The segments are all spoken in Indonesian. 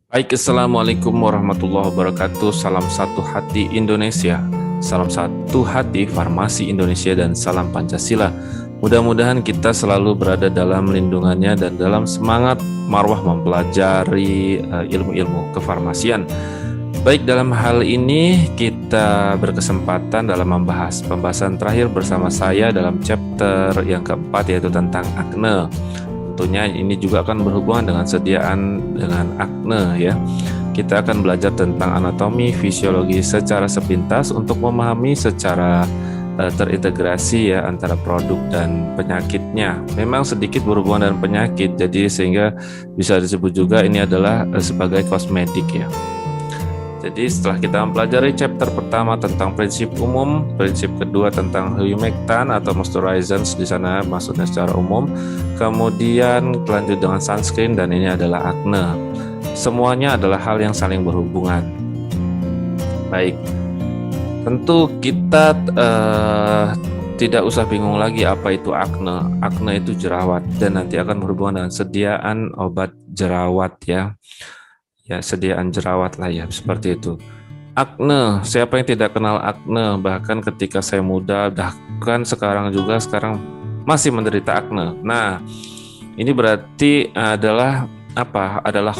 Baik, Assalamualaikum warahmatullahi wabarakatuh. Salam satu hati Indonesia, salam satu hati Farmasi Indonesia, dan salam Pancasila. Mudah-mudahan kita selalu berada dalam lindungannya dan dalam semangat marwah mempelajari ilmu-ilmu kefarmasian. Baik, dalam hal ini kita berkesempatan dalam membahas pembahasan terakhir bersama saya dalam chapter yang keempat, yaitu tentang akne. Tentunya ini juga akan berhubungan dengan sediaan dengan akne ya. Kita akan belajar tentang anatomi, fisiologi secara sepintas untuk memahami secara terintegrasi ya antara produk dan penyakitnya. Memang sedikit berhubungan dengan penyakit, jadi sehingga bisa disebut juga ini adalah sebagai kosmetik ya. Jadi setelah kita mempelajari chapter pertama tentang prinsip umum, prinsip kedua tentang humectant atau moisturizers, di sana maksudnya secara umum, kemudian lanjut dengan sunscreen, dan ini adalah akne. Semuanya adalah hal yang saling berhubungan. Baik, tentu kita tidak usah bingung lagi apa itu akne. Akne itu jerawat, dan nanti akan berhubungan dengan sediaan obat jerawat ya. Ya, sediaan jerawat lah ya, seperti itu. Akne, siapa yang tidak kenal akne? Bahkan ketika saya muda, bahkan sekarang masih menderita akne. Nah, ini berarti adalah apa? Adalah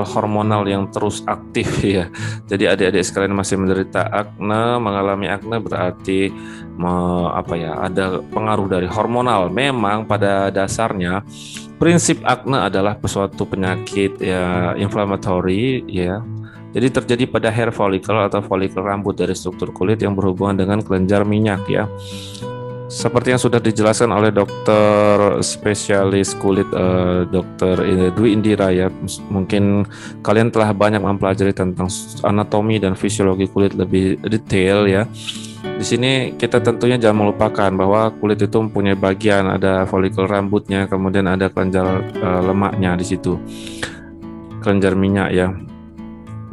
hormonal yang terus aktif ya. Jadi adik-adik sekalian masih menderita akne, mengalami akne, berarti ada pengaruh dari hormonal. Memang pada dasarnya prinsip akne adalah suatu penyakit ya inflammatory ya. Jadi terjadi pada hair follicle atau folikel rambut dari struktur kulit yang berhubungan dengan kelenjar minyak ya. Seperti yang sudah dijelaskan oleh dokter spesialis kulit dokter Dwi Indira ya. Mungkin kalian telah banyak mempelajari tentang anatomi dan fisiologi kulit lebih detail ya. Di sini kita tentunya jangan melupakan bahwa kulit itu mempunyai bagian, ada folikel rambutnya, kemudian ada kelenjar lemaknya di situ, kelenjar minyak ya.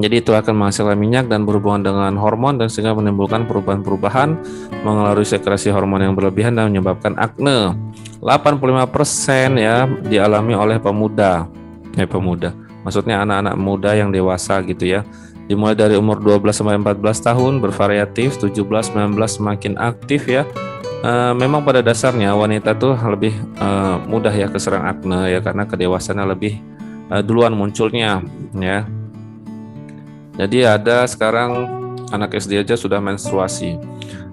Jadi itu akan menghasilkan minyak dan berhubungan dengan hormon, dan sehingga menimbulkan perubahan-perubahan mengaruhi sekresi hormon yang berlebihan dan menyebabkan akne. 85% ya dialami oleh pemuda. Maksudnya anak-anak muda yang dewasa gitu ya. Dimulai dari umur 12 sampai 14 tahun, bervariatif, 17, 19 semakin aktif ya. Memang pada dasarnya wanita tuh lebih mudah ya keserang akne ya, karena kedewasaannya lebih duluan munculnya ya. Jadi ada sekarang anak SD aja sudah menstruasi.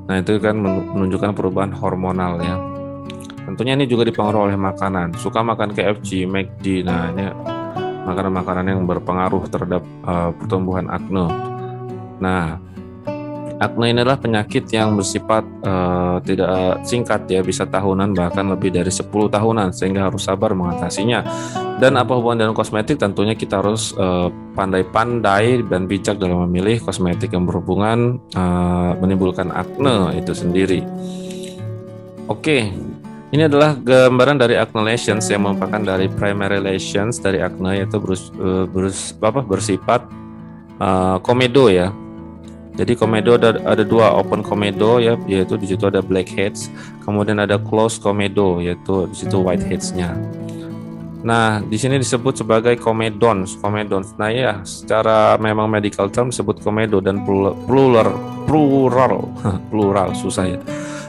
Nah, itu kan menunjukkan perubahan hormonal ya. Tentunya ini juga dipengaruhi oleh makanan. Suka makan KFC, McD. Nah, ini makanan-makanan yang berpengaruh terhadap pertumbuhan akne. Nah, akne ini adalah penyakit yang bersifat tidak singkat ya, bisa tahunan bahkan lebih dari 10 tahunan, sehingga harus sabar mengatasinya. Dan apa hubungan dengan kosmetik? Tentunya kita harus pandai-pandai dan bijak dalam memilih kosmetik yang berhubungan menimbulkan akne itu sendiri. Oke. Ini adalah gambaran dari acne lesions yang merupakan dari primary lesions dari acne, yaitu bersifat komedo ya. Jadi komedo ada dua, open komedo ya, yaitu di situ ada blackheads, kemudian ada closed komedo, yaitu di situ whiteheads-nya. Nah, di sini disebut sebagai komedons. Nah ya, secara memang medical term disebut komedo, dan plural susah ya.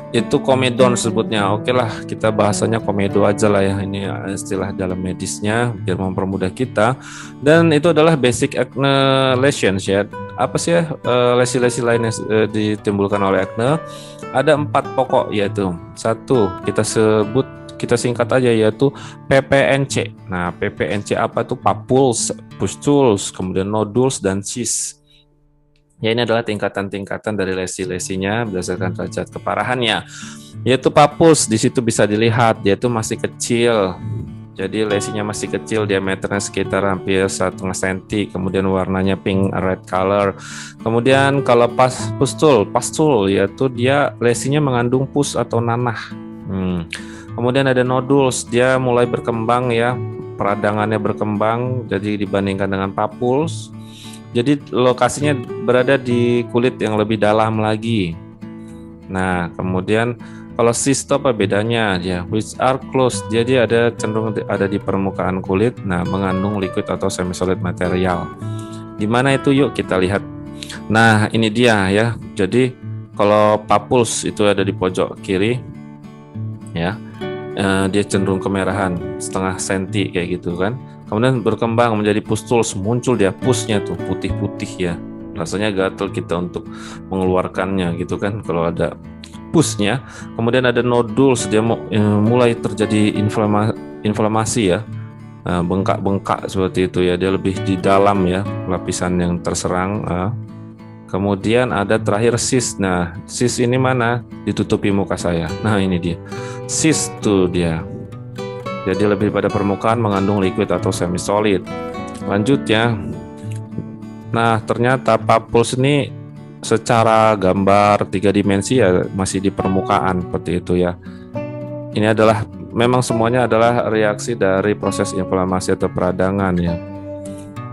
Itu komedon sebutnya. Oke lah, kita bahasanya komedo aja lah ya, ini istilah dalam medisnya biar mempermudah kita. Dan itu adalah basic acne lesions ya. Apa sih ya lesi-lesi lain yang ditimbulkan oleh acne? Ada 4 pokok, yaitu satu, kita singkat aja, yaitu PPNC. Nah, PPNC apa tuh? Papules, pustules, kemudian nodules, dan cysts. Ya, ini adalah tingkatan-tingkatan dari lesi-lesinya berdasarkan derajat keparahannya. Yaitu papules, di situ bisa dilihat yaitu masih kecil. Jadi lesinya masih kecil, diameternya sekitar hampir 1,5 cm, kemudian warnanya pink red color. Kemudian kalau pastul yaitu dia lesinya mengandung pus atau nanah. Kemudian ada nodules, dia mulai berkembang ya, peradangannya berkembang, jadi dibandingkan dengan papules. Jadi lokasinya berada di kulit yang lebih dalam lagi. Nah, kemudian kalau cyst apa bedanya ya? Which are close, jadi ada cenderung ada di permukaan kulit. Nah, mengandung liquid atau semi solid material. Di mana itu? Yuk kita lihat. Nah, ini dia ya. Jadi kalau papuls itu ada di pojok kiri ya. Dia cenderung kemerahan setengah senti kayak gitu kan. Kemudian berkembang menjadi pustules, muncul dia pusnya tuh putih-putih ya. Rasanya gatel kita untuk mengeluarkannya gitu kan kalau ada pusnya. Kemudian ada nodules, dia mulai terjadi inflamasi ya. Bengkak-bengkak seperti itu ya, dia lebih di dalam ya lapisan yang terserang. Kemudian ada terakhir cyst. Nah, cyst ini mana? Ditutupi muka saya. Nah, ini dia. Cyst tuh dia. Jadi lebih pada permukaan, mengandung liquid atau semi solid. Lanjut ya. Nah, ternyata papuls ini secara gambar 3 dimensi ya masih di permukaan seperti itu ya. Ini adalah memang semuanya adalah reaksi dari proses inflamasi atau peradangan ya.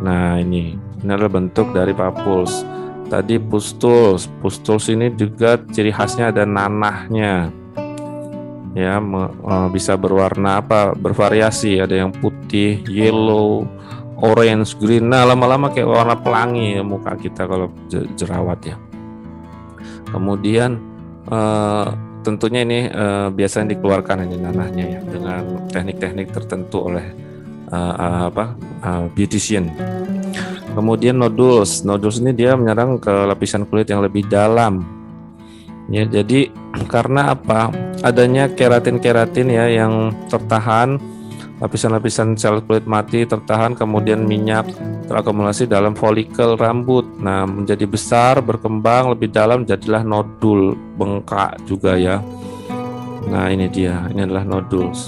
Nah, ini adalah bentuk dari papuls. Tadi pustules. Pustules ini juga ciri khasnya ada nanahnya. Ya, bisa berwarna bervariasi, ada yang putih, yellow, orange, green. Nah, lama-lama kayak warna pelangi ya, muka kita kalau jerawat ya. Kemudian tentunya ini biasanya dikeluarkan ini nanahnya ya dengan teknik-teknik tertentu oleh beautician. Kemudian nodules ini dia menyerang ke lapisan kulit yang lebih dalam. Ya, jadi karena apa? Adanya keratin ya yang tertahan, lapisan-lapisan sel kulit mati tertahan, kemudian minyak terakumulasi dalam folikel rambut. Nah, menjadi besar, berkembang lebih dalam, jadilah nodul, bengkak juga ya. Nah, ini dia, ini adalah nodules.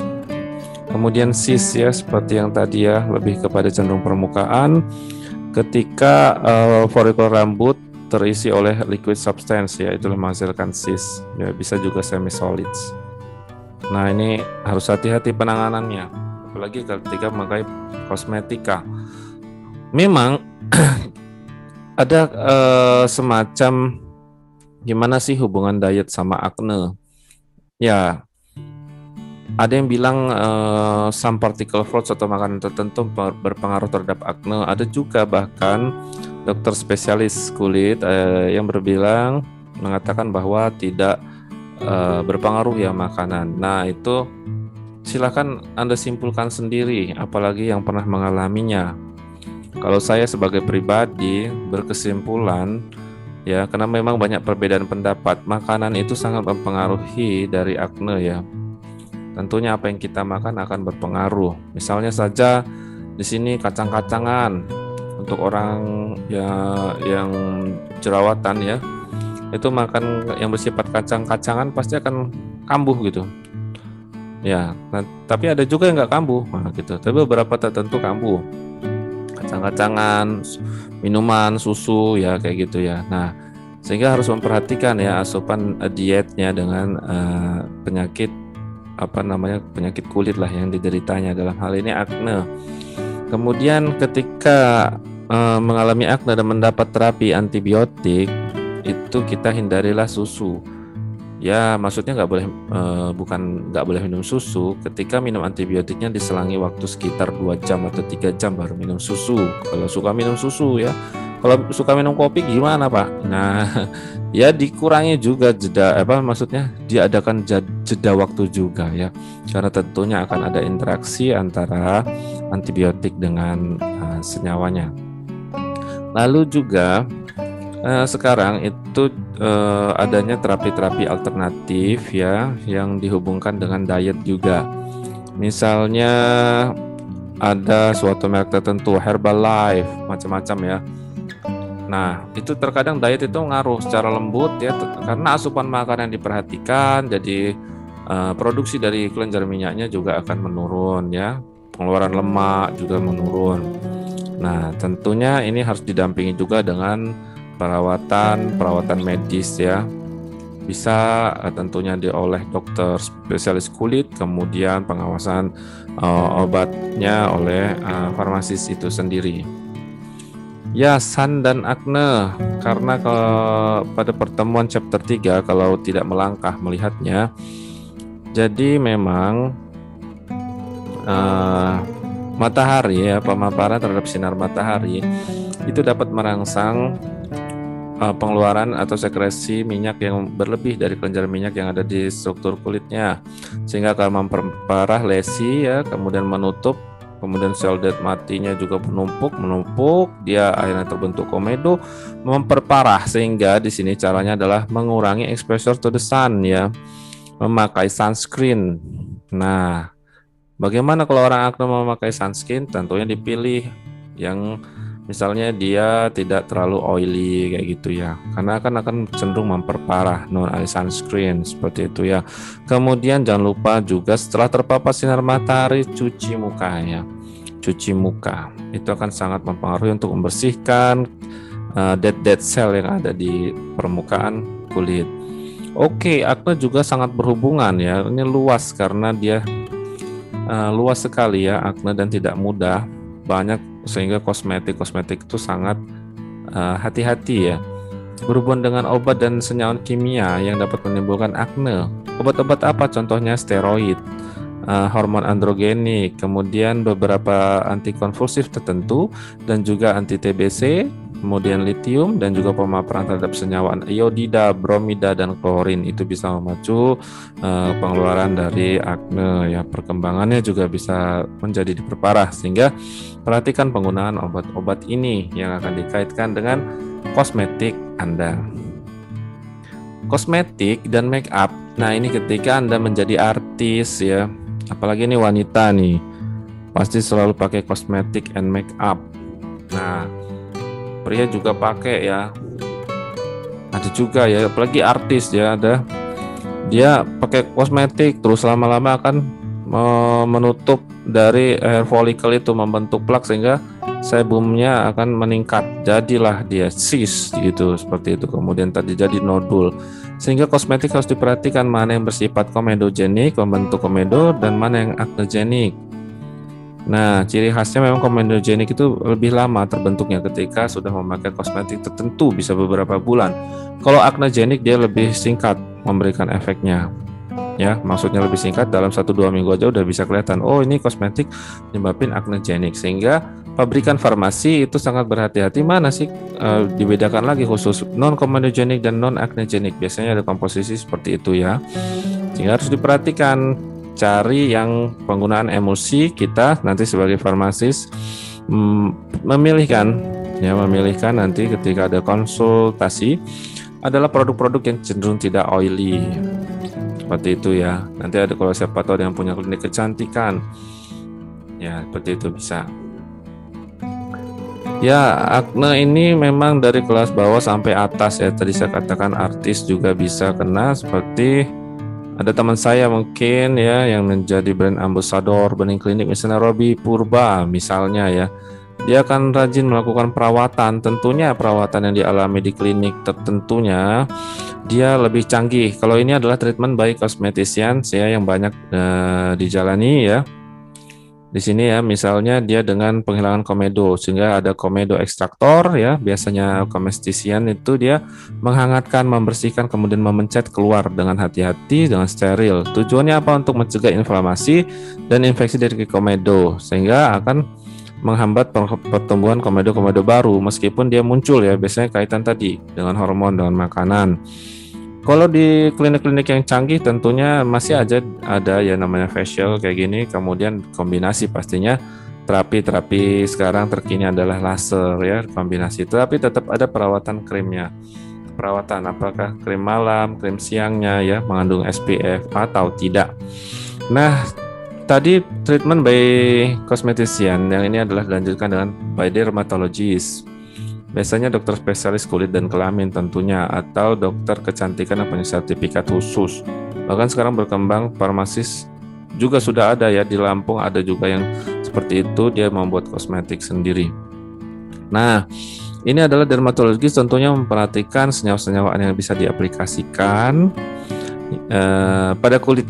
Kemudian cyst ya, seperti yang tadi ya, lebih kepada cenderung permukaan. Ketika folikel rambut terisi oleh liquid substance ya, itulah menghasilkan cyst ya, bisa juga semi solids. Nah, ini harus hati-hati penanganannya, apalagi ketika memakai kosmetika. Memang ada semacam gimana sih hubungan diet sama akne ya. Ada yang bilang some particle fruits atau makanan tertentu berpengaruh terhadap akne. Ada juga bahkan dokter spesialis kulit yang mengatakan bahwa tidak berpengaruh ya makanan. Nah, itu silakan Anda simpulkan sendiri, apalagi yang pernah mengalaminya. Kalau saya sebagai pribadi berkesimpulan ya, karena memang banyak perbedaan pendapat, makanan itu sangat mempengaruhi dari akne ya. Tentunya apa yang kita makan akan berpengaruh. Misalnya saja di sini kacang-kacangan untuk orang yang jerawatan ya, itu makan yang bersifat kacang-kacangan pasti akan kambuh gitu. Ya, nah, tapi ada juga yang nggak kambuh, nah, gitu. Tapi beberapa tertentu kambuh. Kacang-kacangan, minuman, susu ya kayak gitu ya. Nah, sehingga harus memperhatikan ya asupan dietnya dengan penyakit kulit lah yang dideritanya, dalam hal ini akne. Kemudian ketika mengalami akne dan mendapat terapi antibiotik, itu kita hindarilah susu. Ya, maksudnya bukan nggak boleh minum susu ketika minum antibiotiknya diselangi waktu sekitar 2 jam atau 3 jam baru minum susu. Kalau suka minum susu ya. Kalau suka minum kopi gimana, Pak? Nah, ya dikurangi juga diadakan jeda waktu juga ya. Karena tentunya akan ada interaksi antara antibiotik dengan senyawanya. Lalu juga sekarang itu adanya terapi-terapi alternatif ya yang dihubungkan dengan diet juga. Misalnya ada suatu merek tertentu, Herbalife, macam-macam ya. Nah, itu terkadang diet itu ngaruh secara lembut ya, karena asupan makanan yang diperhatikan, jadi produksi dari kelenjar minyaknya juga akan menurun ya, pengeluaran lemak juga menurun. Nah, tentunya ini harus didampingi juga dengan perawatan medis ya. Bisa tentunya oleh dokter spesialis kulit, kemudian pengawasan obatnya oleh farmasis itu sendiri. Ya, sun dan akne, karena pada pertemuan chapter 3 kalau tidak melangkah melihatnya, jadi memang matahari ya, pemaparan terhadap sinar matahari itu dapat merangsang pengeluaran atau sekresi minyak yang berlebih dari kelenjar minyak yang ada di struktur kulitnya, sehingga akan memperparah lesi ya, kemudian menutup, kemudian sel dead matinya juga menumpuk, dia akhirnya terbentuk komedo, memperparah. Sehingga di sini caranya adalah mengurangi exposure to the sun ya, memakai sunscreen. Nah, bagaimana kalau orang akne memakai sunscreen? Tentunya dipilih yang misalnya dia tidak terlalu oily kayak gitu ya, karena akan cenderung memperparah non sunscreen seperti itu ya. Kemudian jangan lupa juga setelah terpapar sinar matahari cuci muka ya. Cuci muka itu akan sangat mempengaruhi untuk membersihkan dead cell yang ada di permukaan kulit. Oke, akne juga sangat berhubungan ya. Ini luas karena dia luas sekali ya akne dan tidak mudah, banyak, sehingga kosmetik itu sangat hati-hati ya. Berhubungan dengan obat dan senyawa kimia yang dapat menimbulkan akne. Obat-obat apa? Contohnya steroid, hormon androgenik, kemudian beberapa antikonvulsif tertentu, dan juga anti TBC, kemudian litium, dan juga pemaparan terhadap senyawa iodida, bromida, dan klorin itu bisa memacu pengeluaran dari akne ya. Perkembangannya juga bisa menjadi diperparah, sehingga perhatikan penggunaan obat-obat ini yang akan dikaitkan dengan kosmetik Anda. Kosmetik dan make up. Nah, ini ketika Anda menjadi artis ya, apalagi ini wanita nih, pasti selalu pakai kosmetik and make up. Nah, pria juga pakai ya. Ada juga ya, apalagi artis ya, ada dia pakai kosmetik terus lama-lama akan menutup dari hair follicle itu, membentuk plak sehingga sebumnya akan meningkat, jadilah dia cyst gitu, seperti itu. Kemudian tadi jadi nodul, sehingga kosmetik harus diperhatikan mana yang bersifat komedogenik, membentuk komedo, dan mana yang aknegenik. Nah, ciri khasnya memang komedogenik itu lebih lama terbentuknya ketika sudah memakai kosmetik tertentu, bisa beberapa bulan. Kalau aknegenik dia lebih singkat memberikan efeknya. Ya, maksudnya lebih singkat, dalam 1-2 minggu aja udah bisa kelihatan, oh ini kosmetik nyebabin aknegenik. Sehingga pabrikan farmasi itu sangat berhati-hati mana sih dibedakan lagi khusus non komedogenik dan non aknegenik. Biasanya ada komposisi seperti itu ya. Sehingga harus diperhatikan, cari yang penggunaan emulsi. Kita nanti sebagai farmasis memilihkan nanti ketika ada konsultasi adalah produk-produk yang cenderung tidak oily. Seperti itu ya. Nanti ada, kalau siapa tahu yang punya klinik kecantikan ya, seperti itu bisa. Ya, akne ini memang dari kelas bawah sampai atas ya. Tadi saya katakan artis juga bisa kena, seperti ada teman saya mungkin ya yang menjadi brand ambassador bening klinik, misalnya Robi Purba misalnya ya. Dia akan rajin melakukan perawatan, tentunya perawatan yang dialami di klinik tertentunya dia lebih canggih. Kalau ini adalah treatment by cosmetician ya yang banyak dijalani ya. Di sini ya, misalnya dia dengan penghilangan komedo, sehingga ada komedo ekstraktor ya. Biasanya cosmetician itu dia menghangatkan, membersihkan, kemudian memencet keluar dengan hati-hati, dengan steril. Tujuannya apa? Untuk mencegah inflamasi dan infeksi dari komedo, sehingga akan menghambat pertumbuhan komedo-komedo baru, meskipun dia muncul ya, biasanya kaitan tadi dengan hormon, dengan makanan. Kalau di klinik-klinik yang canggih tentunya masih aja ada ya namanya facial kayak gini, kemudian kombinasi pastinya terapi sekarang terkini adalah laser ya, kombinasi, tapi tetap ada perawatan krimnya. Perawatan apakah krim malam, krim siangnya ya, mengandung SPF atau tidak. Nah, tadi treatment by cosmetician, yang ini adalah dilanjutkan dengan by dermatologist. Biasanya dokter spesialis kulit dan kelamin tentunya, atau dokter kecantikan yang punya sertifikat khusus. Bahkan sekarang berkembang farmasis juga sudah ada ya, di Lampung ada juga yang seperti itu, dia membuat kosmetik sendiri. Nah, ini adalah dermatologis, tentunya memperhatikan senyawa-senyawa yang bisa diaplikasikan pada kulit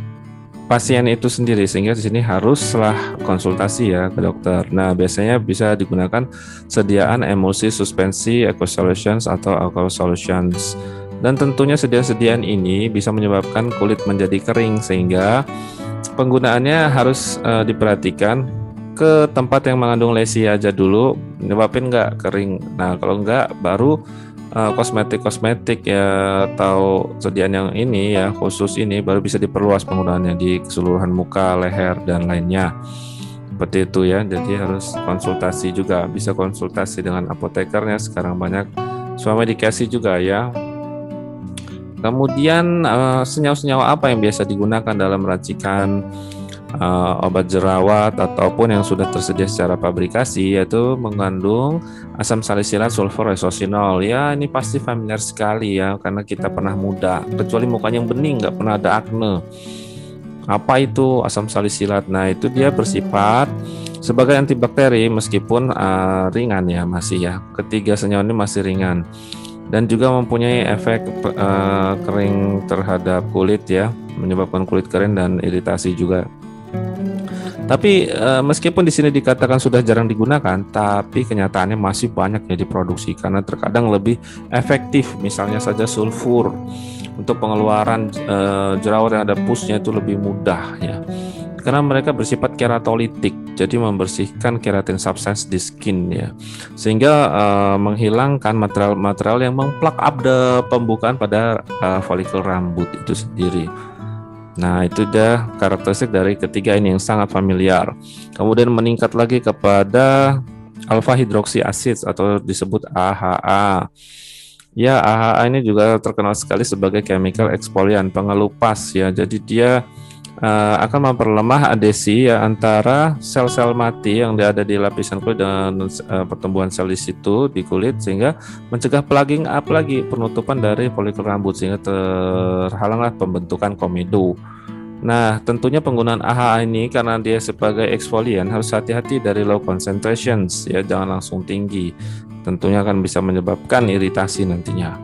pasien itu sendiri, sehingga di sini haruslah konsultasi ya ke dokter. Nah, biasanya bisa digunakan sediaan emulsi, suspensi, aqueous solutions atau alcohol solutions. Dan tentunya sediaan ini bisa menyebabkan kulit menjadi kering, sehingga penggunaannya harus diperhatikan ke tempat yang mengandung lesi aja dulu, nyebabin nggak kering. Nah kalau nggak baru kosmetik ya atau sediaan yang ini ya khusus ini baru bisa diperluas penggunaannya di keseluruhan muka, leher dan lainnya. Seperti itu ya. Jadi harus konsultasi juga, bisa konsultasi dengan apotekernya. Sekarang banyak suami dikasih juga ya. Kemudian senyawa-senyawa apa yang biasa digunakan dalam racikan obat jerawat ataupun yang sudah tersedia secara pabrikasi, yaitu mengandung asam salisilat sulfur resosinol. Ya ini pasti familiar sekali ya karena kita pernah muda, kecuali mukanya yang bening nggak pernah ada akne. Apa itu asam salisilat? Nah itu dia bersifat sebagai antibakteri meskipun ringan ya masih ya. Ketiga senyawa ini masih ringan dan juga mempunyai efek kering terhadap kulit ya, menyebabkan kulit kering dan iritasi juga. Tapi meskipun di sini dikatakan sudah jarang digunakan, tapi kenyataannya masih banyak ya diproduksi karena terkadang lebih efektif. Misalnya saja sulfur untuk pengeluaran jerawat yang ada pusnya itu lebih mudah ya. Karena mereka bersifat keratolitik, jadi membersihkan keratin substance di skin ya, sehingga menghilangkan material-material yang memplak up pembukaan pada folikel rambut itu sendiri. Nah itu dah karakteristik dari ketiga ini yang sangat familiar. Kemudian meningkat lagi kepada alpha hydroxy acids atau disebut AHA. Ya AHA ini juga terkenal sekali sebagai chemical exfoliant, pengelupas ya. Jadi dia akan memperlemah adesi ya antara sel-sel mati yang ada di lapisan kulit dan pertumbuhan sel di situ di kulit, sehingga mencegah plugging up lagi penutupan dari folikel rambut sehingga terhalanglah pembentukan komedo. Nah tentunya penggunaan AHA ini karena dia sebagai exfoliant harus hati-hati dari low concentrations ya, jangan langsung tinggi, tentunya akan bisa menyebabkan iritasi nantinya.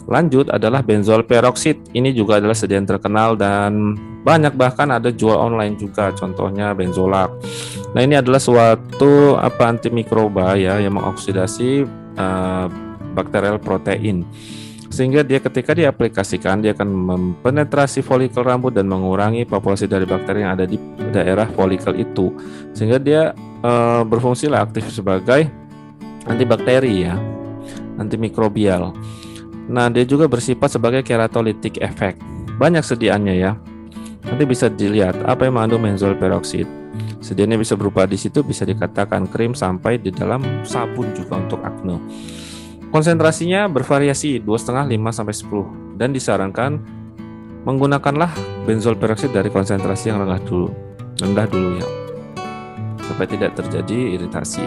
Lanjut adalah benzol peroxide. Ini juga adalah sediaan terkenal dan banyak, bahkan ada jual online juga, contohnya benzolak. Nah ini adalah suatu antimikroba ya yang mengoksidasi bakterial protein, sehingga dia ketika diaplikasikan dia akan mempenetrasi folikel rambut dan mengurangi populasi dari bakteri yang ada di daerah folikel itu, sehingga dia berfungsi aktif sebagai antibakteri ya, antimikrobial. Nah, dia juga bersifat sebagai keratolitik efek. Banyak sediaannya ya. Nanti bisa dilihat apa yang mengandung benzol peroxide. Sediaannya bisa berupa di situ, bisa dikatakan krim sampai di dalam sabun juga untuk akne. Konsentrasinya bervariasi 2,5 5 sampai 10 dan disarankan menggunakanlah benzol peroxide dari konsentrasi yang rendah dulu ya, supaya tidak terjadi iritasi.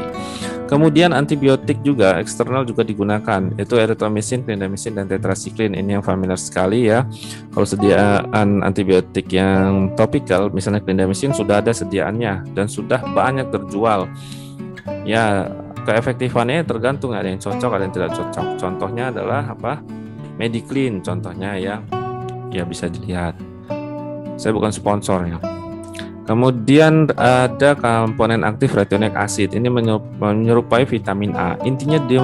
Kemudian antibiotik juga eksternal juga digunakan, yaitu erythromycin, clindamycin, dan tetracycline. Ini yang familiar sekali ya. Kalau sediaan antibiotik yang topikal, misalnya clindamycin sudah ada sediaannya dan sudah banyak terjual. Ya, keefektifannya tergantung, ada yang cocok, ada yang tidak cocok. Contohnya adalah Mediclean contohnya ya. Ya bisa dilihat. Saya bukan sponsor ya. Kemudian ada komponen aktif retinoic acid. Ini menyerupai vitamin A. Intinya dia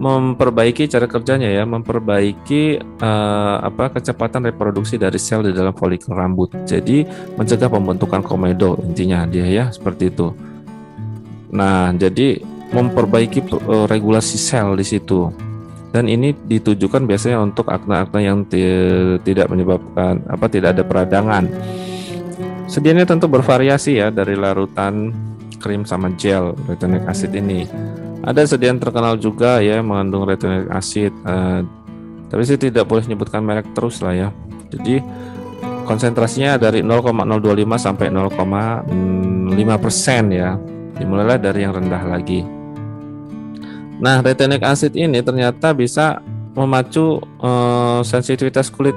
memperbaiki cara kerjanya ya, memperbaiki kecepatan reproduksi dari sel di dalam folikel rambut. Jadi mencegah pembentukan komedo intinya dia ya, seperti itu. Nah, jadi memperbaiki regulasi sel di situ. Dan ini ditujukan biasanya untuk akne-akne yang tidak menyebabkan tidak ada peradangan. Sediaannya tentu bervariasi ya, dari larutan, krim sama gel retinoic acid ini. Ada sediaan terkenal juga ya mengandung retinoic acid. Tapi saya tidak boleh menyebutkan merek terus lah ya. Jadi konsentrasinya dari 0,025 sampai 0,5% ya. Dimulailah dari yang rendah lagi. Nah, retinoic acid ini ternyata bisa memacu sensitivitas kulit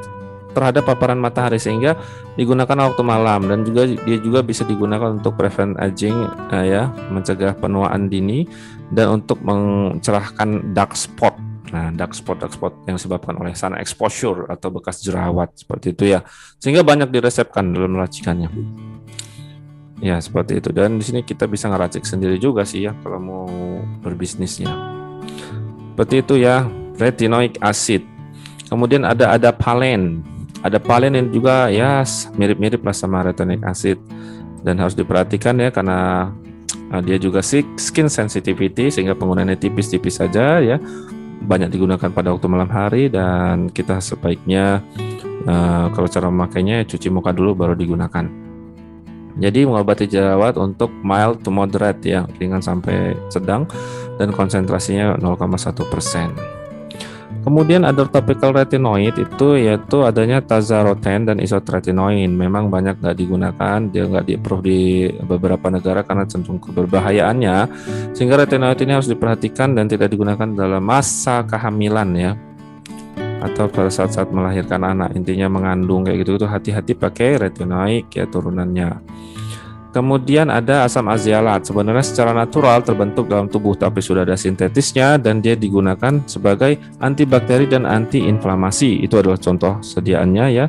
terhadap paparan matahari, sehingga digunakan waktu malam, dan juga dia juga bisa digunakan untuk prevent aging ya, mencegah penuaan dini dan untuk mencerahkan dark spot. Nah, dark spot yang disebabkan oleh sun exposure atau bekas jerawat seperti itu ya, sehingga banyak diresepkan dalam racikannya. Ya, seperti itu. Dan di sini kita bisa ngeracik sendiri juga sih ya kalau mau berbisnisnya. Seperti itu ya, retinoic acid. Kemudian ada adapalene. Adapalene yang juga ya mirip-mirip lah sama retinoic acid dan harus diperhatikan ya, karena Dia juga skin sensitivity sehingga penggunaannya tipis-tipis saja ya. Banyak digunakan pada waktu malam hari dan kita sebaiknya kalau cara memakainya cuci muka dulu baru digunakan. Jadi mengobati jerawat untuk mild to moderate ya, ringan sampai sedang dan konsentrasinya 0,1%. Kemudian ada topical retinoid itu yaitu adanya tazarotene dan isotretinoin. Memang banyak nggak digunakan, dia nggak di-approve di beberapa negara karena cenderung keberbahayaannya. Sehingga retinoid ini harus diperhatikan dan tidak digunakan dalam masa kehamilan ya, atau pada saat-saat melahirkan anak. Intinya mengandung kayak gitu, hati-hati pakai retinoid ya turunannya. Kemudian ada asam azialat, sebenarnya secara natural terbentuk dalam tubuh tapi sudah ada sintetisnya dan dia digunakan sebagai antibakteri dan antiinflamasi. Itu adalah contoh sediaannya ya.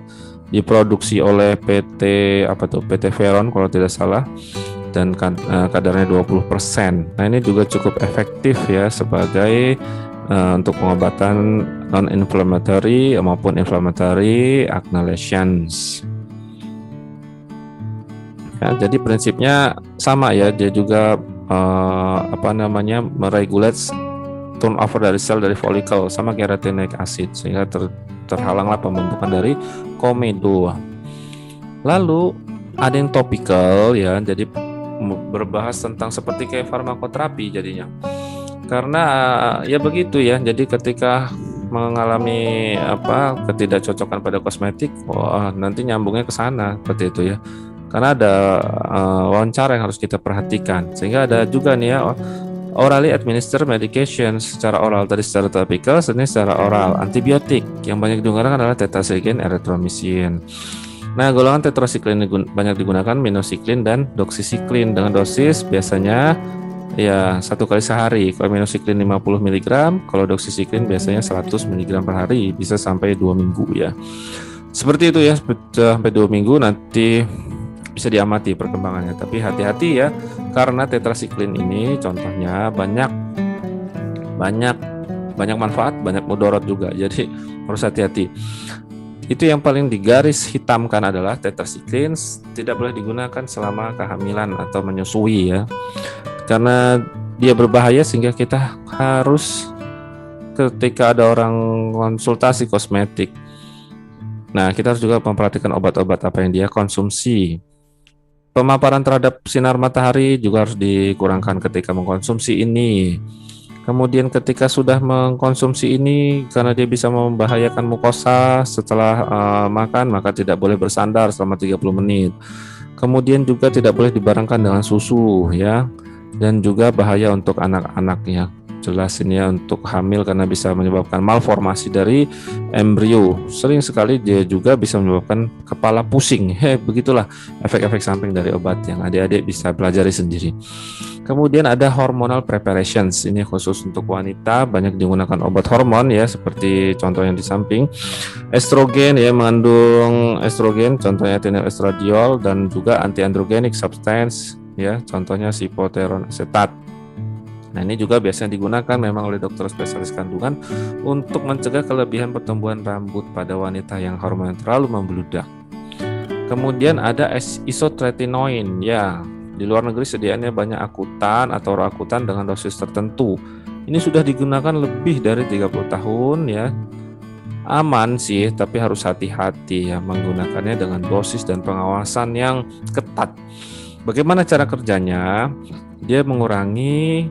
Diproduksi oleh PT Veron kalau tidak salah dan kadarnya 20%. Nah, ini juga cukup efektif ya sebagai untuk pengobatan non-inflammatory maupun inflammatory acne lesions. Ya, jadi prinsipnya sama ya, dia juga meregulate turnover dari sel dari folikel sama kayak retinoic acid sehingga terhalanglah pembentukan dari komedo. Lalu ada yang topical ya, jadi berbahas tentang seperti kayak farmakoterapi jadinya. Karena ya begitu ya, jadi ketika mengalami ketidakcocokan pada kosmetik, nanti nyambungnya ke sana seperti itu ya. Karena ada wawancara yang harus kita perhatikan. Sehingga ada juga nih ya, orally administered medication secara oral, tadi secara topikal, ini secara oral. Antibiotik yang banyak digunakan adalah tetracycline, erythromycin. Nah, golongan tetracycline banyak digunakan minocycline dan doxycycline dengan dosis biasanya ya 1 kali sehari. Kalau minocycline 50 mg, kalau doxycycline biasanya 100 mg per hari, bisa sampai 2 minggu ya. Seperti itu ya, sampai 2 minggu nanti bisa diamati perkembangannya. Tapi hati-hati ya, karena tetracycline ini contohnya banyak manfaat, banyak mudarat juga. Jadi harus hati-hati. Itu yang paling digaris hitamkan adalah tetracycline tidak boleh digunakan selama kehamilan atau menyusui ya. Karena dia berbahaya sehingga kita harus ketika ada orang konsultasi kosmetik. Nah, kita harus juga memperhatikan obat-obat apa yang dia konsumsi. Pemaparan terhadap sinar matahari juga harus dikurangkan ketika mengkonsumsi ini. Kemudian ketika sudah mengkonsumsi ini, karena dia bisa membahayakan mukosa setelah makan, maka tidak boleh bersandar selama 30 menit. Kemudian juga tidak boleh dibarengkan dengan susu ya. Dan juga bahaya untuk anak-anak ya. Jelas ini ya, untuk hamil karena bisa menyebabkan malformasi dari embrio. Sering sekali dia juga bisa menyebabkan kepala pusing. Begitulah efek-efek samping dari obat yang adik-adik bisa pelajari sendiri. Kemudian ada hormonal preparations. Ini khusus untuk wanita, banyak digunakan obat hormon ya, seperti contoh yang di samping. Estrogen ya, mengandung estrogen, contohnya ethinyl estradiol, dan juga anti-androgenic substance ya, contohnya sipoteron asetat. Nah, ini juga biasanya digunakan memang oleh dokter spesialis kandungan untuk mencegah kelebihan pertumbuhan rambut pada wanita yang hormonnya terlalu membludak. Kemudian ada isotretinoin ya. Di luar negeri sediaannya banyak akutan atau akutan dengan dosis tertentu. Ini sudah digunakan lebih dari 30 tahun ya. Aman sih, tapi harus hati-hati ya menggunakannya dengan dosis dan pengawasan yang ketat. Bagaimana cara kerjanya? Dia mengurangi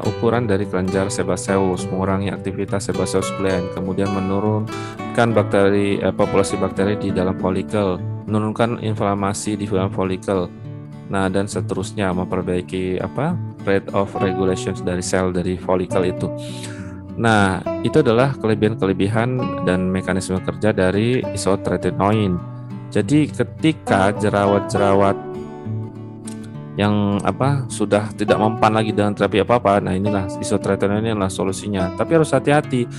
ukuran dari kelenjar sebaceous, mengurangi aktivitas sebaceous gland, kemudian menurunkan populasi bakteri di dalam folikel, menurunkan inflamasi di dalam folikel. Nah, dan seterusnya memperbaiki rate of regulation dari sel dari folikel itu. Nah, itu adalah kelebihan-kelebihan dan mekanisme kerja dari isotretinoin. Jadi ketika jerawat-jerawat yang sudah tidak mempan lagi dengan terapi apa-apa, nah inilah isotretinoin inilah solusinya. Tapi harus hati-hati.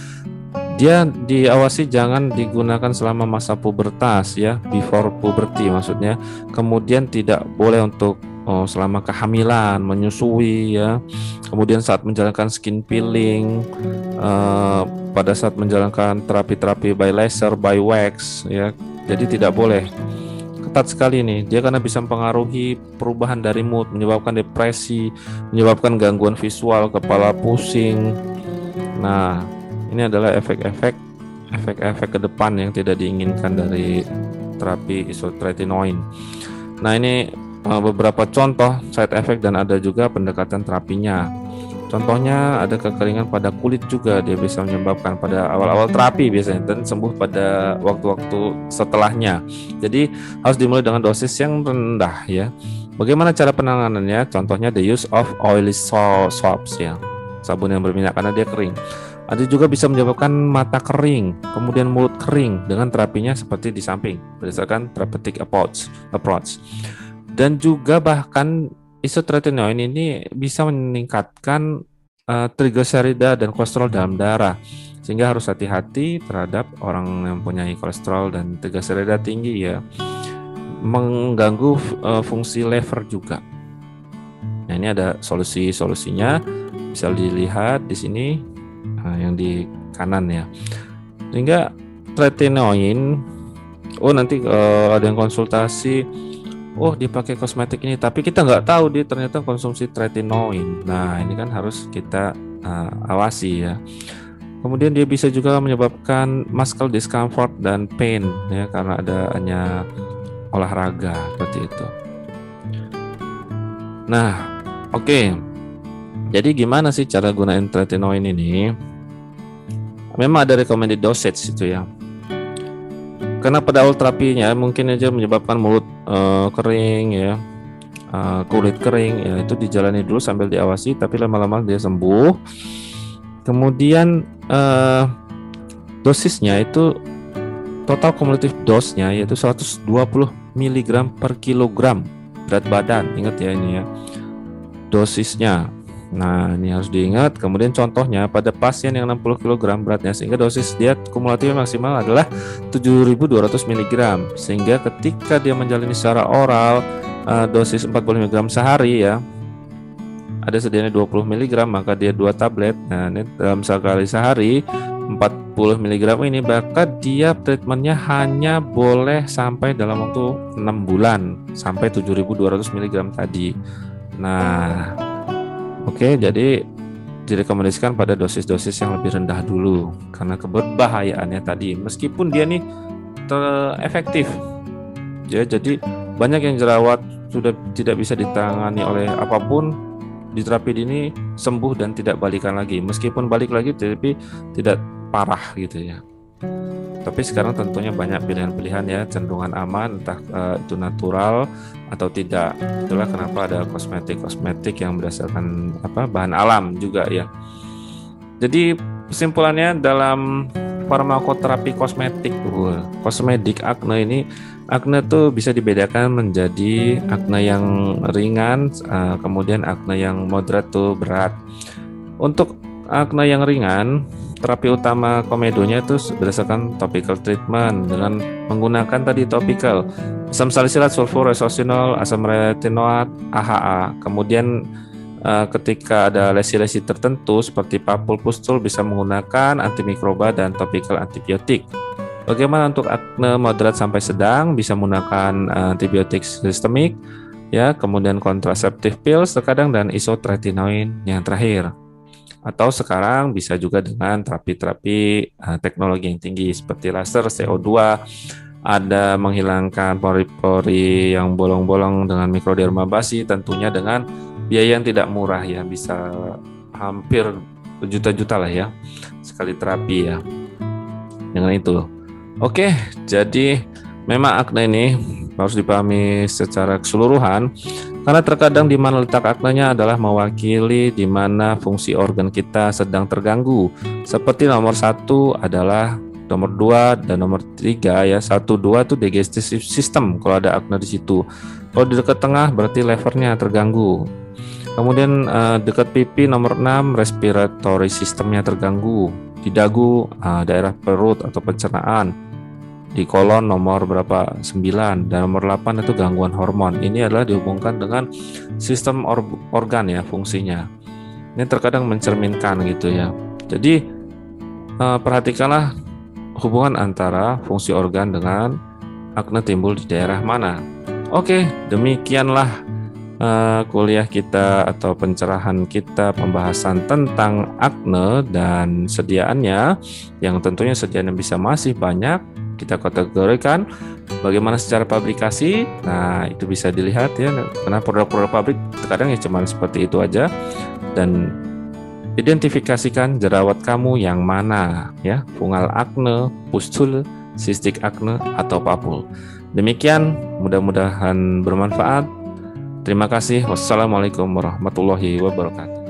Dia diawasi jangan digunakan selama masa pubertas ya, before puberty maksudnya. Kemudian tidak boleh untuk selama kehamilan, menyusui ya. Kemudian saat menjalankan skin peeling, pada saat menjalankan terapi-terapi by laser, by wax ya. Jadi tidak boleh ketat sekali nih. Dia karena bisa mempengaruhi perubahan dari mood, menyebabkan depresi, menyebabkan gangguan visual, kepala pusing. Nah, ini adalah efek-efek ke depan yang tidak diinginkan dari terapi isotretinoin. Nah, ini beberapa contoh side effect dan ada juga pendekatan terapinya. Contohnya ada kekeringan pada kulit juga, dia bisa menyebabkan pada awal-awal terapi biasanya dan sembuh pada waktu-waktu setelahnya. Jadi harus dimulai dengan dosis yang rendah ya. Bagaimana cara penanganannya? Contohnya the use of oily soaps ya, sabun yang berminyak karena dia kering. Ada juga bisa menyebabkan mata kering, kemudian mulut kering dengan terapinya seperti di samping berdasarkan therapeutic approach. Dan juga bahkan isotretinoin ini bisa meningkatkan trigliserida dan kolesterol dalam darah, sehingga harus hati-hati terhadap orang yang mempunyai kolesterol dan trigliserida tinggi ya, mengganggu fungsi liver juga. Nah, ini ada solusinya, bisa dilihat di sini yang di kanan ya. Sehingga tretinoin, nanti ada yang konsultasi, dipakai kosmetik ini, tapi kita nggak tahu dia ternyata konsumsi tretinoin. Nah, ini kan harus kita awasi ya. Kemudian dia bisa juga menyebabkan muscle discomfort dan pain ya, karena adanya olahraga seperti itu. Nah, oke. Jadi gimana sih cara gunain tretinoin ini? Memang ada recommended dosage itu ya. Karena pada awal terapinya mungkin aja menyebabkan mulut kering ya, kulit kering ya, itu dijalani dulu sambil diawasi, tapi lama-lama dia sembuh. Kemudian dosisnya itu total cumulative dose-nya yaitu 120 mg per kilogram berat badan. Ingat ya ini ya dosisnya. Nah, ini harus diingat. Kemudian contohnya pada pasien yang 60 kg beratnya, sehingga dosis dia kumulatif maksimal adalah 7.200 mg. Sehingga ketika dia menjalani secara oral dosis 40 mg sehari ya, ada sedianya 20 mg, maka dia 2 tablet. Nah, ini dalam sekali sehari 40 mg ini, maka dia treatmentnya hanya boleh sampai dalam waktu 6 bulan sampai 7.200 mg tadi. Nah, oke, jadi direkomendasikan pada dosis-dosis yang lebih rendah dulu karena keberbahayaannya tadi. Meskipun dia nih efektif, ya, jadi banyak yang jerawat sudah tidak bisa ditangani oleh apapun, di terapi ini sembuh dan tidak balikan lagi. Meskipun balik lagi, tapi tidak parah gitu ya. Tapi sekarang tentunya banyak pilihan-pilihan ya, cenderungan aman, entah itu natural atau tidak. Itulah kenapa ada kosmetik yang berdasarkan bahan alam juga ya. Jadi kesimpulannya dalam farmakoterapi kosmetik acne ini, acne itu bisa dibedakan menjadi acne yang ringan, kemudian acne yang moderat tuh berat. Untuk acne yang ringan, terapi utama komedonya itu berdasarkan topical treatment dengan menggunakan tadi topical asam salisilat, sulfur, resorcinol, asam retinoat, AHA. Kemudian ketika ada lesi-lesi tertentu seperti papul, pustul, bisa menggunakan antimikroba dan topical antibiotik. Bagaimana untuk acne moderat sampai sedang, bisa menggunakan antibiotik sistemik ya, kemudian kontraseptif pills terkadang, dan isotretinoin yang terakhir. Atau sekarang bisa juga dengan terapi-terapi teknologi yang tinggi seperti laser, CO2, ada menghilangkan pori-pori yang bolong-bolong dengan mikrodermabasi, tentunya dengan biaya yang tidak murah ya, bisa hampir berjuta-juta lah ya sekali terapi ya dengan itu. Oke, jadi memang acne ini harus dipahami secara keseluruhan, karena terkadang di mana letak aknenya adalah mewakili di mana fungsi organ kita sedang terganggu. Seperti nomor 1 adalah nomor 2 dan nomor 3 ya. 1, 2 itu digestive system kalau ada akne di situ. Kalau di dekat tengah berarti levernya terganggu. Kemudian dekat pipi nomor 6 respiratory systemnya terganggu. Di dagu daerah perut atau pencernaan. Di kolon nomor berapa? 9, dan nomor 8 itu gangguan hormon. Ini adalah dihubungkan dengan sistem organ ya, fungsinya. Ini terkadang mencerminkan gitu ya. Jadi perhatikanlah hubungan antara fungsi organ dengan Akne timbul di daerah mana? Oke, demikianlah kuliah kita atau pencerahan kita, pembahasan tentang akne dan sediaannya, yang tentunya sediaannya bisa masih banyak. Kita kategorikan bagaimana secara pabrikasi. Nah, itu bisa dilihat ya, karena produk-produk pabrik terkadang ya cuma seperti itu aja. Dan identifikasikan jerawat kamu yang mana ya, fungal akne, pustule, sistik akne, atau papul. Demikian, mudah-mudahan bermanfaat. Terima kasih. Wassalamualaikum warahmatullahi wabarakatuh.